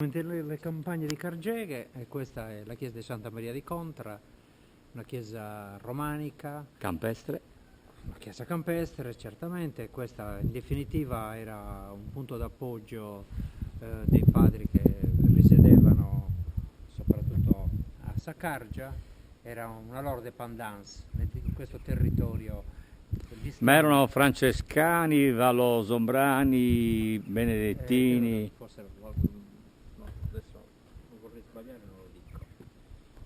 Le campagne di Cargeghe, e questa è la chiesa di Santa Maria di Contra, una chiesa romanica, Campestre. una chiesa campestre certamente. Questa in definitiva era un punto d'appoggio dei padri che risiedevano soprattutto a Saccargia, era una loro dépendance in questo territorio Ma distante. erano francescani, valosombrani, benedettini. Forse no, adesso non vorrei sbagliare, non lo dico.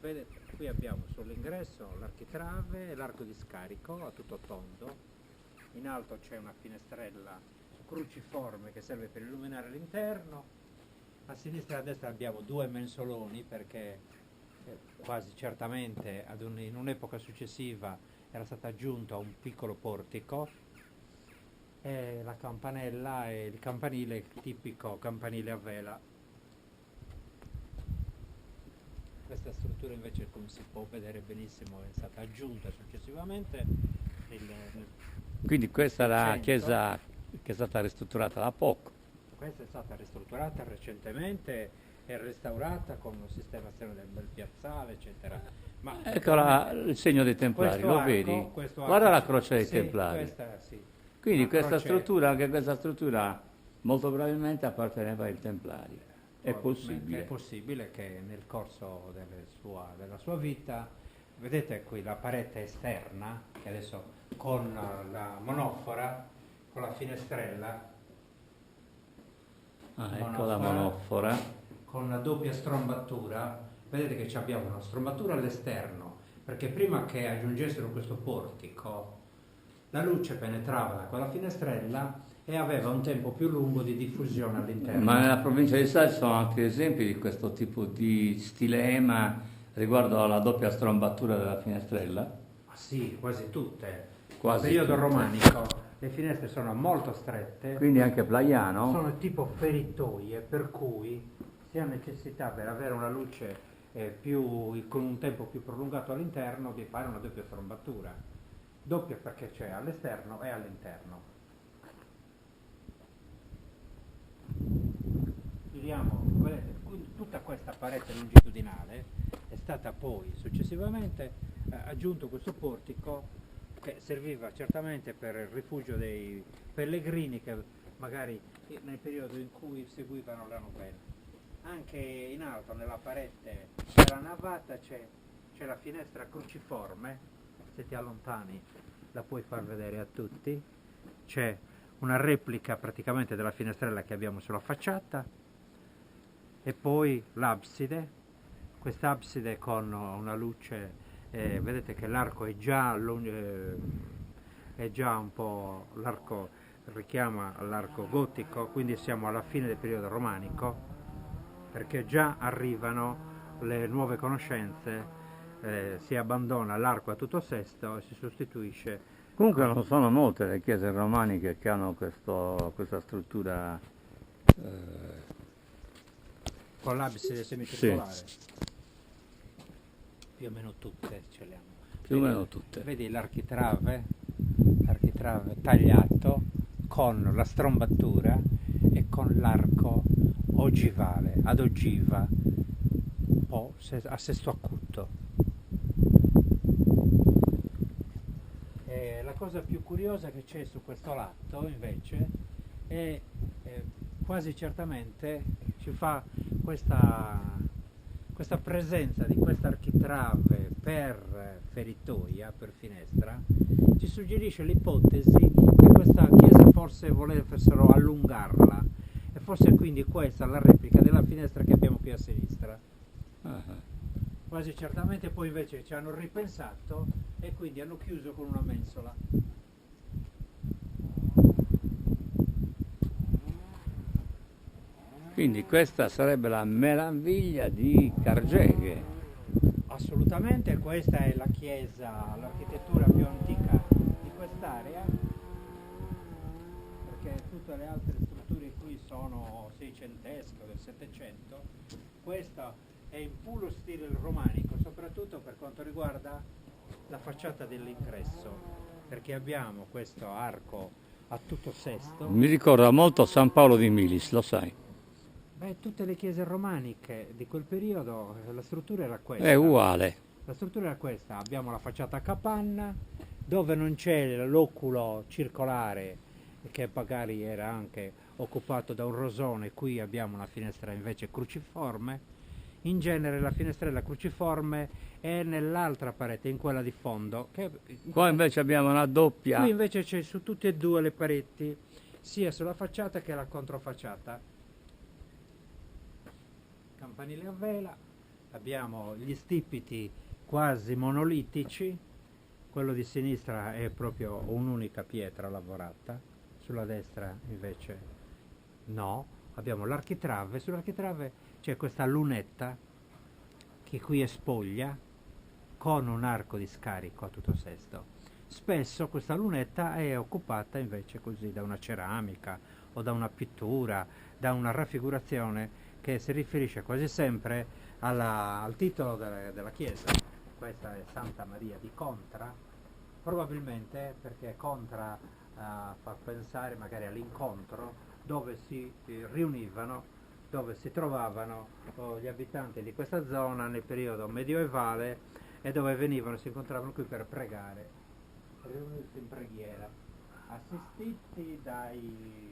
Vedete, qui abbiamo sull'ingresso l'architrave e l'arco di scarico a tutto tondo. In alto c'è una finestrella cruciforme che serve per illuminare l'interno. A sinistra e a destra abbiamo due mensoloni perché quasi certamente in un'epoca successiva era stato aggiunto a un piccolo portico. E la campanella e il campanile, il tipico campanile a vela. Questa struttura invece, come si può vedere benissimo, è stata aggiunta successivamente. Quindi questa è la centro. chiesa che è stata ristrutturata da poco. Questa è stata ristrutturata recentemente e restaurata con un sistemazione del bel piazzale, eccetera. Ma Ecco il segno dei Templari, questo lo arco- vedi? questo Guarda arco- la croce dei sì, Templari. questa sì. Quindi La questa croce- struttura, anche questa struttura, molto probabilmente apparteneva ai Templari. È Probabilmente possibile. È possibile che nel corso della sua vita, vedete qui la parete esterna, che adesso con la monofora, con la finestrella, Ecco la monofora. con la doppia strombatura, vedete che abbiamo una strombatura all'esterno, perché prima che aggiungessero questo portico, la luce penetrava da quella finestrella e aveva un tempo più lungo di diffusione all'interno. Ma nella provincia di Sal ci sono anche esempi di questo tipo di stilema riguardo alla doppia strombatura della finestrella? Ah, sì, quasi tutte. Quasi Nel periodo tutte. romanico le finestre sono molto strette, Quindi anche Plaiano? sono tipo feritoie, per cui si ha necessità per avere una luce con un tempo più prolungato all'interno di fare una doppia strombatura. Doppia perché c'è all'esterno e all'interno. Vediamo, vedete, tutta questa parete longitudinale è stata poi successivamente aggiunto questo portico che serviva certamente per il rifugio dei pellegrini che magari nel periodo in cui seguivano la novena. Anche in alto nella parete della navata c'è la finestra cruciforme, se ti allontani la puoi far vedere a tutti, c'è una replica praticamente della finestrella che abbiamo sulla facciata e poi l'abside, quest'abside con una luce, vedete che l'arco è già un po', l'arco richiama l'arco gotico, quindi siamo alla fine del periodo romanico, perché già arrivano le nuove conoscenze, si abbandona l'arco a tutto sesto e si sostituisce. Comunque non sono molte le chiese romaniche che hanno questa struttura. Con l'abside semicircolare. Più o meno tutte ce le hanno. Più o meno tutte. Vedi l'architrave tagliato con la strombatura e con l'arco ogivale, ad ogiva, un po' a sesto acuto. La cosa più curiosa che c'è su questo lato invece è quasi certamente ci fa questa presenza di questa architrave per feritoia, per finestra, ci suggerisce l'ipotesi che questa chiesa forse volessero allungarla e forse quindi questa è la replica della finestra che abbiamo qui a sinistra. Quasi certamente poi invece ci hanno ripensato e quindi hanno chiuso con una mensola. Quindi questa sarebbe la meraviglia di Cargeghe. Assolutamente, questa è la chiesa, l'architettura più antica di quest'area, perché tutte le altre strutture qui sono seicentesche o del Settecento. Questa è in puro stile romanico, soprattutto per quanto riguarda la facciata dell'ingresso, perché abbiamo questo arco a tutto sesto. Mi ricorda molto San Paolo di Milis, lo sai. Beh, tutte le chiese romaniche di quel periodo, la struttura era questa. È uguale. La struttura era questa, abbiamo la facciata a capanna, dove non c'è l'oculo circolare, che magari era anche occupato da un rosone, qui abbiamo una finestra invece cruciforme. In genere la finestrella cruciforme è nell'altra parete, in quella di fondo. Qua invece abbiamo una doppia. Qui invece c'è su tutte e due le pareti, sia sulla facciata che la controfacciata. Campanile a vela, abbiamo gli stipiti quasi monolitici, quello di sinistra è proprio un'unica pietra lavorata, sulla destra invece no, abbiamo l'architrave, sull'architrave c'è questa lunetta che qui è spoglia con un arco di scarico a tutto sesto. Spesso questa lunetta è occupata invece così da una ceramica o da una pittura, da una raffigurazione che si riferisce quasi sempre al titolo della chiesa. Questa è Santa Maria di Contra, probabilmente perché Contra fa pensare magari all'incontro dove si riunivano, dove si trovavano gli abitanti di questa zona nel periodo medievale e dove venivano, si incontravano qui per pregare, riunirsi in preghiera, assistiti dai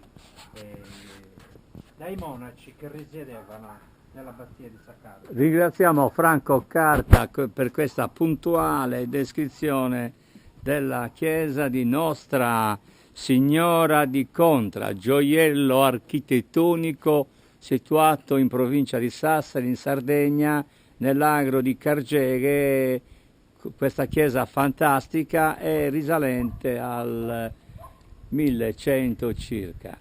monaci che risiedevano nell'abbazia di Saccardo. Ringraziamo Franco Carta per questa puntuale descrizione della chiesa di Nostra Signora di Contra, gioiello architettonico situato in provincia di Sassari, in Sardegna, nell'agro di Cargeghe. Questa chiesa fantastica è risalente al 1100 circa.